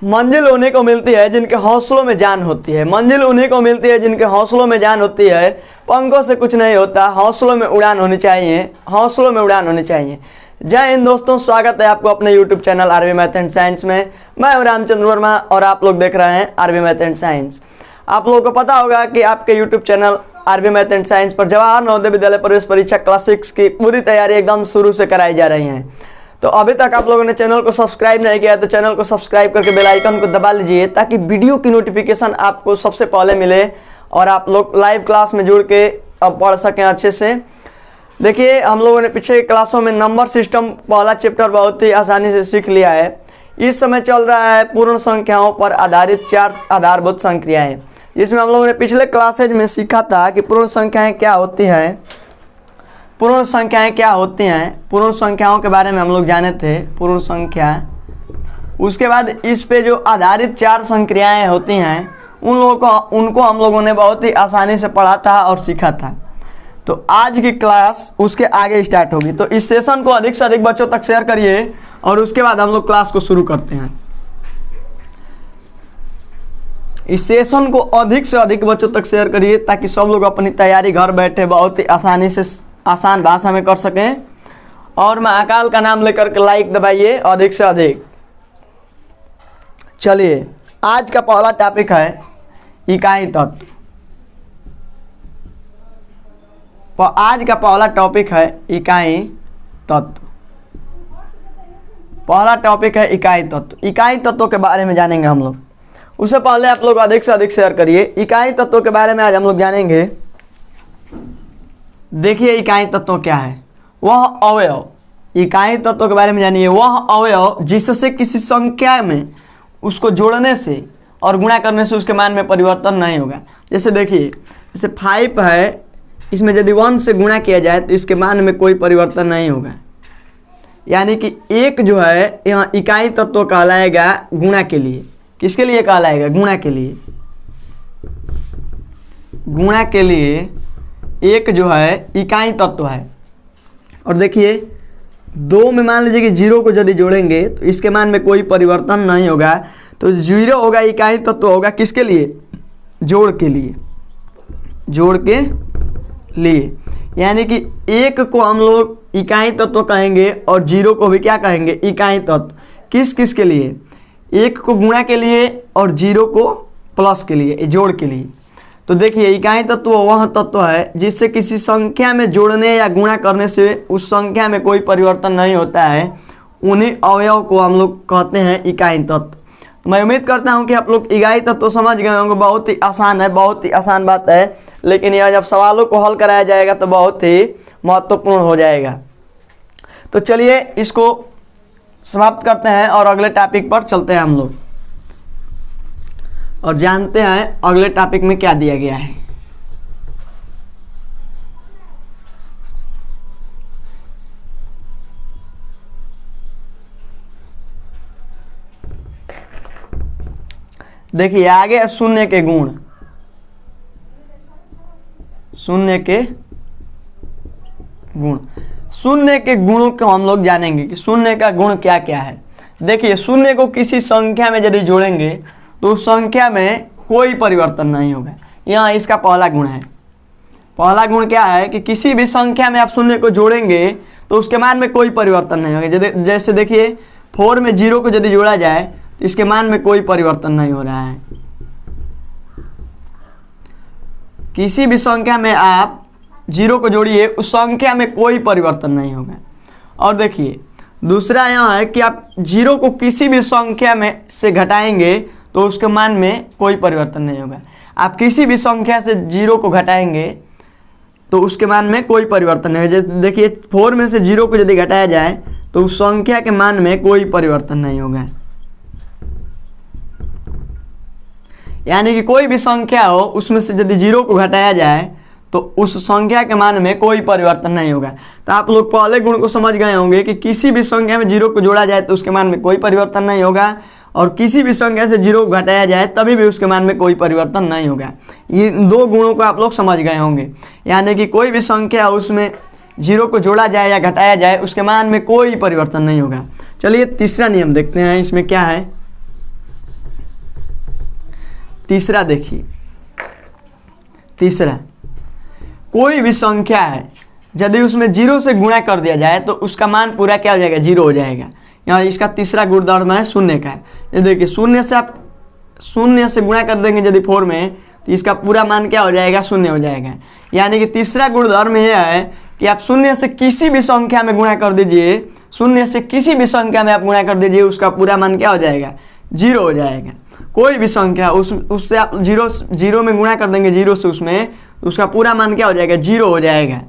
मंजिल उन्हीं को मिलती है जिनके हौसलों में जान होती है। मंजिल उन्हीं को मिलती है जिनके हौसलों में जान होती है। पंखों से कुछ नहीं होता, हौसलों में उड़ान होनी चाहिए, हौसलों में उड़ान होनी चाहिए। जय हिंद दोस्तों, स्वागत है आपको अपने YouTube channel RB math and science में। मैं हूं रामचंद्र वर्मा और आप लोग देख रहे हैं आरबी मैथ एंड साइंस। आप लोगों को पता होगा कि आपके YouTube channel RB math and science पर जवाहर नवोदय विद्यालय प्रवेश परीक्षा क्लास 6 की पूरी तैयारी एकदम शुरू से कराई जा रही है। तो अभी तक आप लोगों ने चैनल को सब्सक्राइब नहीं किया तो चैनल को सब्सक्राइब करके बेल आइकन को दबा लीजिए ताकि वीडियो की नोटिफिकेशन आपको सबसे पहले मिले और आप लोग लाइव क्लास में जुड़ के अब पढ़ सकें अच्छे से। देखिए, हम लोगों ने पिछले क्लासों में नंबर सिस्टम पहला चैप्टर बहुत ही आसानी से सीख लिया है। इस समय चल रहा है पूर्ण संख्याओं पर आधारित 4 आधारभूत संक्रियाएं, जिसमें हम लोगों ने पिछले क्लासेज में सीखा था कि पूर्ण संख्याएं क्या होती हैं, पूर्ण संख्याएं क्या होती हैं, पूर्ण संख्याओं के बारे में हम लोग जाने थे, पूर्ण संख्या। उसके बाद इस पे जो आधारित 4 संक्रियाएं होती हैं उनको हम लोगों ने बहुत ही आसानी से पढ़ा था और सीखा था। तो आज की क्लास उसके आगे स्टार्ट होगी। तो इस सेशन को अधिक से अधिक बच्चों तक शेयर करिए और उसके बाद हम लोग क्लास को शुरू करते हैं। इस सेशन को अधिक से अधिक बच्चों तक शेयर करिए ताकि सब लोग अपनी तैयारी घर बैठे बहुत ही आसानी से आसान भाषा में कर सकें। और महाकाल का नाम लेकर के लाइक दबाइए अधिक से अधिक। चलिए, आज का पहला टॉपिक है इकाई तत्व। आज का पहला टॉपिक है इकाई तत्व। पहला टॉपिक है इकाई तत्व। इकाई तत्वों के बारे में जानेंगे हम लोग। उससे पहले आप लोग अधिक से अधिक शेयर करिए। इकाई तत्वों के बारे में आज हम लोग जानेंगे। देखिए, इकाई तत्व क्या है। वह अवयव, इकाई तत्व के बारे में जानिए। वह अवयव जिससे किसी संख्या में उसको जोड़ने से और गुणा करने से उसके मान में परिवर्तन नहीं होगा। जैसे देखिए, जैसे 5 है, इसमें यदि 1 से गुणा किया जाए तो इसके मान में कोई परिवर्तन नहीं होगा। यानी कि एक जो है यहाँ इकाई तत्व कहलाएगा गुणा के लिए। किसके लिए कहलाएगा? गुणा के लिए। गुणा के लिए एक जो है इकाई तत्व है। और देखिए, 2 में मान लीजिए कि 0 को यदि जोड़ेंगे तो इसके मान में कोई परिवर्तन नहीं होगा। तो 0 होगा इकाई तत्व होगा किसके लिए? जोड़ के लिए। जोड़ के लिए, यानी कि 1 को हम लोग इकाई तत्व कहेंगे और 0 को भी क्या कहेंगे? इकाई तत्व। किस किस के लिए? 1 को गुणा के लिए और 0 को प्लस के लिए, जोड़ के लिए। तो देखिए, इकाई तत्व वह तत्व है जिससे किसी संख्या में जोड़ने या गुणा करने से उस संख्या में कोई परिवर्तन नहीं होता है। उन्हीं अवयव को हम लोग कहते हैं इकाई तत्व। तो मैं उम्मीद करता हूं कि आप लोग इकाई तत्व समझ गए होंगे। बहुत ही आसान है, बहुत ही आसान बात है, लेकिन यह जब सवालों को हल कराया जाएगा तो बहुत ही महत्वपूर्ण हो जाएगा। तो चलिए, इसको समाप्त करते हैं और अगले टॉपिक पर चलते हैं हम लोग और जानते हैं अगले टॉपिक में क्या दिया गया है। देखिए, आगे शून्य के गुण। शून्य के गुण, शून्य के गुणों को हम लोग जानेंगे कि शून्य का गुण क्या क्या है। देखिए, शून्य को किसी संख्या में यदि जोड़ेंगे तो उस संख्या में कोई परिवर्तन नहीं होगा। यहाँ इसका पहला गुण है। पहला गुण क्या है कि किसी भी संख्या में आप शून्य को जोड़ेंगे तो उसके मान में कोई परिवर्तन नहीं होगा। जैसे देखिए, 4 में 0 को यदि जोड़ा जाए तो इसके मान में कोई परिवर्तन नहीं हो रहा है। किसी भी संख्या में आप 0 को जोड़िए, उस संख्या में कोई परिवर्तन नहीं होगा। और देखिए, दूसरा यह है कि आप 0 को किसी भी संख्या में से घटाएंगे तो उसके मान में कोई परिवर्तन नहीं होगा। आप किसी भी संख्या से 0 को घटाएंगे तो उसके मान में कोई परिवर्तन नहीं होगा। देखिए, 4 में से 0 को यदि घटाया जाए तो उस संख्या के मान में कोई परिवर्तन नहीं होगा। यानी कि कोई भी संख्या हो, उसमें से यदि 0 को घटाया जाए तो उस संख्या के मान में कोई परिवर्तन नहीं होगा। तो आप लोग पहले गुण को समझ गए होंगे कि किसी भी संख्या में 0 को जोड़ा जाए तो उसके मान में कोई परिवर्तन नहीं होगा, और किसी भी संख्या से 0 को घटाया जाए तभी भी उसके मान में कोई परिवर्तन नहीं होगा। ये 2 गुणों को आप लोग समझ गए होंगे। यानी कि कोई भी संख्या उसमें 0 को जोड़ा जाए या घटाया जाए उसके मान में कोई परिवर्तन नहीं होगा। चलिए, तीसरा नियम देखते हैं, इसमें क्या है। तीसरा देखिए, तीसरा कोई भी संख्या है यदि उसमें 0 से गुणा कर दिया जाए तो उसका मान पूरा क्या हो जाएगा, 0 हो जाएगा। यहाँ इसका तीसरा गुणधर्म है शून्य का। ये देखिए शून्य से आप शून्य से गुणा कर देंगे यदि 4 में तो इसका पूरा मान क्या हो जाएगा, 0 हो जाएगा। यानी कि तीसरा गुणधर्म यह है कि आप शून्य से किसी भी संख्या में गुणा कर दीजिए, शून्य से किसी भी संख्या में आप गुणा कर दीजिए, उसका पूरा मान क्या हो जाएगा, 0 हो जाएगा। कोई भी संख्या उससे आप 0 में गुणा कर देंगे, 0 से उसमें, उसका पूरा मान क्या हो जाएगा, 0 हो जाएगा।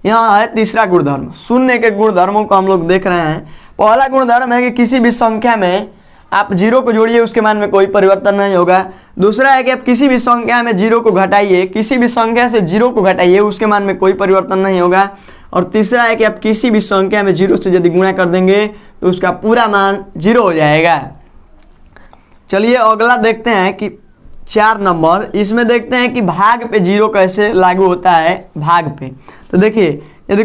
यहाँ है तीसरा गुणधर्म। शून्य के गुणधर्मों को हम लोग देख रहे हैं। पहला गुणधर्म है कि किसी भी संख्या में आप 0 को जोड़िए, उसके मान में कोई परिवर्तन नहीं होगा। दूसरा है कि आप किसी भी संख्या में 0 को घटाइए, किसी भी संख्या से 0 को घटाइए, उसके मान में कोई परिवर्तन नहीं होगा। और तीसरा है कि आप किसी भी संख्या में 0 से यदि गुणा कर देंगे तो उसका पूरा मान 0 हो जाएगा। चलिए अगला देखते हैं कि 4 नंबर, इसमें देखते हैं कि भाग पे 0 कैसे लागू होता है, भाग पे। तो देखिए यदि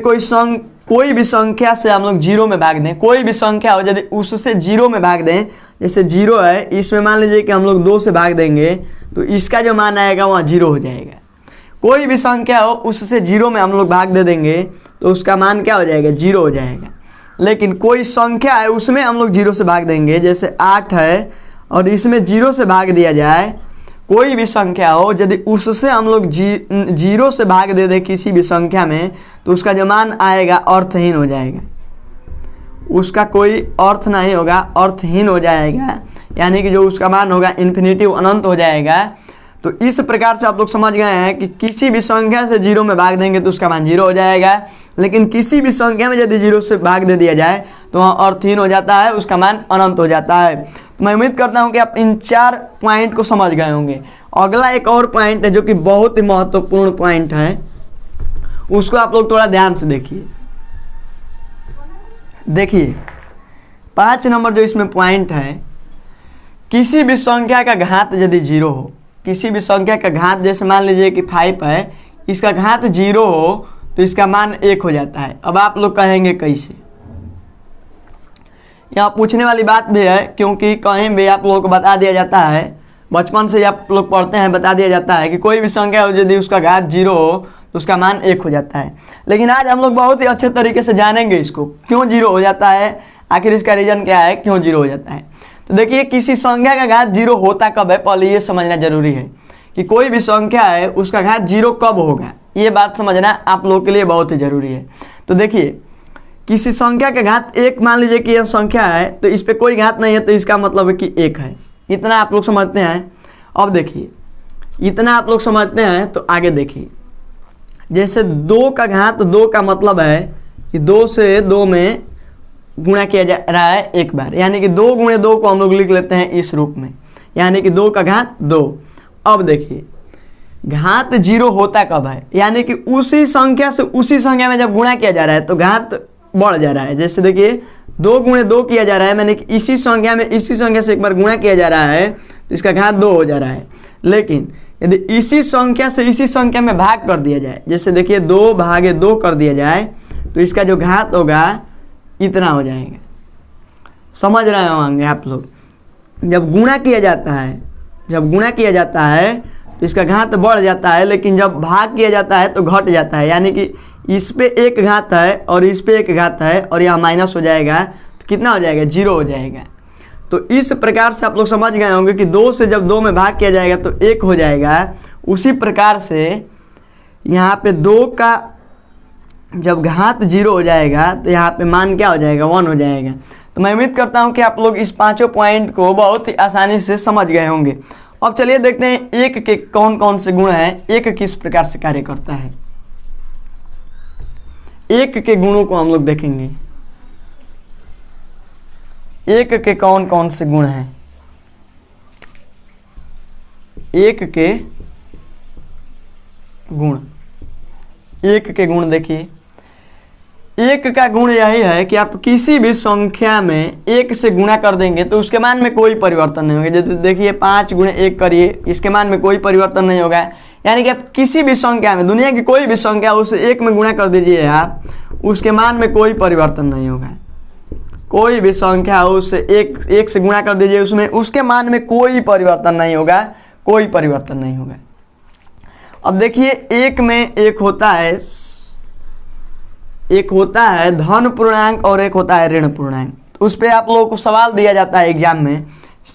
कोई भी संख्या से हम लोग 0 में भाग दें, कोई भी संख्या हो यदि उससे 0 में भाग दें, जैसे 0 है, इसमें मान लीजिए कि हम लोग 2 से भाग देंगे तो इसका जो मान आएगा वहाँ 0 हो जाएगा। कोई भी संख्या हो उससे 0 में हम लोग भाग दे देंगे तो उसका मान क्या हो जाएगा, 0 हो जाएगा। लेकिन कोई संख्या है उसमें हम लोग 0 से भाग देंगे, जैसे 8 है और इसमें 0 से भाग दिया जाए, कोई भी संख्या हो यदि उससे हम लोग 0 से भाग दे दें किसी भी संख्या में तो उसका जो मान आएगा अर्थहीन हो जाएगा, उसका कोई अर्थ नहीं होगा, अर्थहीन हो जाएगा। यानी कि जो उसका मान होगा इन्फिनिटिव, अनंत हो जाएगा। तो इस प्रकार से आप लोग समझ गए हैं कि किसी भी संख्या से 0 में भाग देंगे तो उसका मान 0 हो जाएगा, लेकिन किसी भी संख्या में यदि 0 से भाग दे दिया जाए तो वहाँ अर्थहीन हो जाता है, उसका मान अनंत हो जाता है। तो मैं उम्मीद करता हूँ कि आप इन 4 पॉइंट को समझ गए होंगे। अगला एक और पॉइंट है जो कि बहुत ही महत्वपूर्ण पॉइंट है, उसको आप लोग थोड़ा ध्यान से देखिए। देखिए 5 नंबर जो इसमें पॉइंट है, किसी भी संख्या का घात यदि 0 हो, किसी भी संख्या का घात, जैसे मान लीजिए कि 5 है, इसका घात 0 हो तो इसका मान 1 हो जाता है। अब आप लोग कहेंगे कैसे, यहाँ पूछने वाली बात भी है, क्योंकि कहीं भी आप लोगों को बता दिया जाता है, बचपन से आप लोग पढ़ते हैं, बता दिया जाता है कि कोई भी संख्या हो यदि उसका घात 0 हो तो उसका मान 1 हो जाता है। लेकिन आज हम लोग बहुत ही अच्छे तरीके से जानेंगे इसको, क्यों 0 हो जाता है, आखिर इसका रीज़न क्या है, क्यों 0 हो जाता है। तो देखिए किसी संख्या का घात 0 होता कब है, पहले ये समझना जरूरी है कि कोई भी संख्या है उसका घात 0 कब होगा, ये बात समझना आप लोगों के लिए बहुत ही ज़रूरी है। तो देखिए किसी संख्या का घात 1, मान लीजिए कि यह संख्या है तो इस पर कोई घात नहीं है तो इसका मतलब है कि 1 है। इतना आप लोग समझते हैं। अब देखिए इतना आप लोग समझते हैं तो आगे देखिए, जैसे 2 का घात 2 का मतलब है कि 2 से 2 में गुणा किया जा रहा है एक बार, यानी कि 2 गुणे 2 को हम लोग लिख लेते हैं इस रूप में, यानी कि 2 का घात 2। अब देखिए घात 0 होता कब है, यानी कि उसी संख्या से उसी संख्या में जब गुणा किया जा रहा है तो घात बढ़ जा रहा है। जैसे देखिए 2 गुणे 2 किया जा रहा है, मैंने कि इसी संख्या में इसी संख्या से एक बार गुणा किया जा रहा है तो इसका घात 2 हो जा रहा है। लेकिन यदि इसी संख्या से इसी संख्या में भाग कर दिया जाए, जैसे देखिए 2 भागे 2 कर दिया जाए तो इसका जो घात होगा इतना हो जाएगा। समझ रहे होंगे आप लोग। जब गुणा किया जाता है, जब गुणा किया जाता है तो इसका घात बढ़ जाता है, लेकिन जब भाग किया जाता है तो घट जाता है। यानी कि इस पे 1 घात है और इस पे 1 घात है और यहाँ माइनस हो जाएगा तो कितना हो जाएगा, 0 हो जाएगा। तो इस प्रकार से आप लोग समझ गए होंगे कि 2 से जब 2 में भाग किया जाएगा तो 1 हो जाएगा। उसी प्रकार से यहाँ पे 2 का जब घात 0 हो जाएगा तो यहाँ पे मान क्या हो जाएगा, 1 हो जाएगा। तो मैं उम्मीद करता हूँ कि आप लोग इस 5 पॉइंट को बहुत ही आसानी से समझ गए होंगे। अब चलिए देखते हैं 1 के कौन कौन से गुण हैं, 1 किस प्रकार से कार्य करता है। 1 के गुणों को हम लोग देखेंगे। 1 के कौन कौन से गुण हैं। 1 के गुण, 1 के गुण देखिए। 1 का गुण यही है कि आप किसी भी संख्या में 1 से गुणा कर देंगे तो उसके मान में कोई परिवर्तन नहीं होगा। जैसे देखिए 5 गुणे 1 करिए, इसके मान में कोई परिवर्तन नहीं होगा। यानी कि आप किसी भी संख्या में, दुनिया की कोई भी संख्या उसे 1 में गुणा कर दीजिए आप, उसके मान में कोई परिवर्तन नहीं होगा। कोई भी संख्या उसे 1 से गुणा कर दीजिए, उसमें उसके मान में कोई परिवर्तन नहीं होगा, कोई परिवर्तन नहीं होगा। अब देखिए एक में एक होता है धन पूर्णांक और एक होता है ऋण पूर्णांक। उस पर आप लोगों को सवाल दिया जाता है एग्जाम में।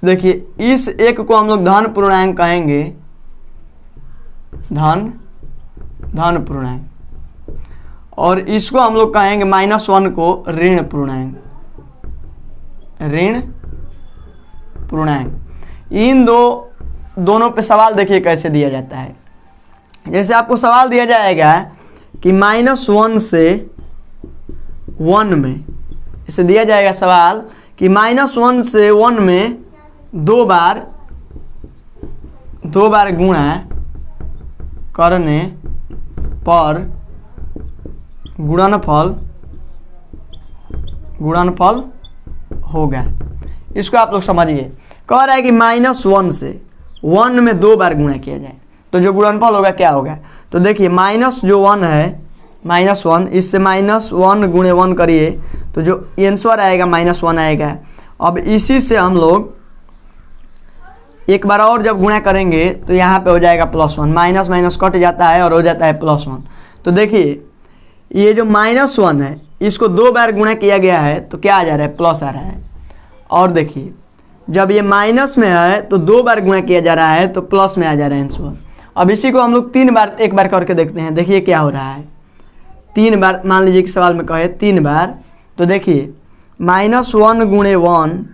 देखिए इस एक को हम लोग धन पूर्णांक कहेंगे, धन पूर्णांक, और इसको हम लोग कहेंगे -1 को ऋण पूर्णांक, इन दोनों पे सवाल देखिए कैसे दिया जाता है। जैसे आपको सवाल दिया जाएगा कि -1 से 1 में, इसे दिया जाएगा सवाल कि -1 से 1 में दो बार गुणा करने पर गुणनफल होगा। इसको आप लोग समझिए। कह रहा है कि -1 से 1 में 2 बार गुणा किया जाए तो जो गुणनफल होगा क्या होगा। तो देखिए माइनस जो 1 है, -1, इससे -1 गुणे 1 करिए तो जो आंसर आएगा -1 आएगा। अब इसी से हम लोग एक बार और जब गुणा करेंगे तो यहाँ पे हो जाएगा +1, माइनस माइनस कट जाता है और हो जाता है +1। तो देखिए ये जो -1 है इसको 2 बार गुणा किया गया है तो क्या आ जा रहा है, प्लस आ रहा है। और देखिए जब ये माइनस में है तो 2 बार गुणा किया जा रहा है तो प्लस में आ जा रहा है आंसर। अब इसी को हम लोग 3 बार एक बार करके देखते हैं, देखिए क्या हो रहा है। 3 बार मान लीजिए कि सवाल में कहे 3 बार, तो देखिए -1 गुणे 1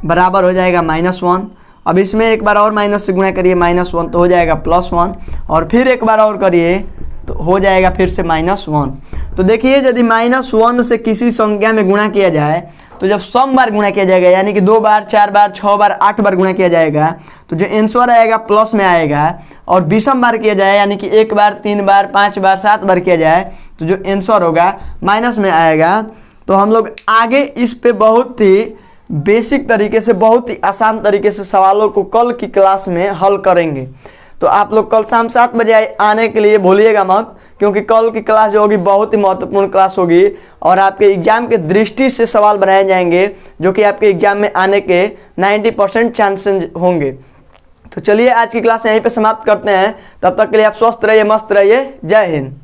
बराबर हो जाएगा -1। अब इसमें एक बार और माइनस से गुणा करिए -1 तो हो जाएगा +1, और फिर एक बार और करिए तो हो जाएगा फिर से -1। तो देखिए यदि -1 से किसी संख्या में गुणा किया जाए तो जब सम बार गुणा किया जाएगा, यानी कि 2 बार 4 बार 6 बार 8 बार गुणा किया जाएगा तो जो आंसर आएगा प्लस में आएगा। और विषम बार किया जाए यानी कि 1 बार 3 बार 5 बार 7 बार किया जाए तो जो आंसर होगा माइनस में आएगा। तो हम लोग आगे इस पे बहुत ही बेसिक तरीके से, बहुत ही आसान तरीके से सवालों को कल की क्लास में हल करेंगे। तो आप लोग कल शाम 7 बजे आने के लिए भूलिएगा मत, क्योंकि कल की क्लास जो होगी बहुत ही महत्वपूर्ण क्लास होगी और आपके एग्जाम के दृष्टि से सवाल बनाए जाएंगे जो कि आपके एग्जाम में आने के 90% चांसेस होंगे। तो चलिए आज की क्लास यहीं पे समाप्त करते हैं। तब तक के लिए आप स्वस्थ रहिए, मस्त रहिए। जय हिंद।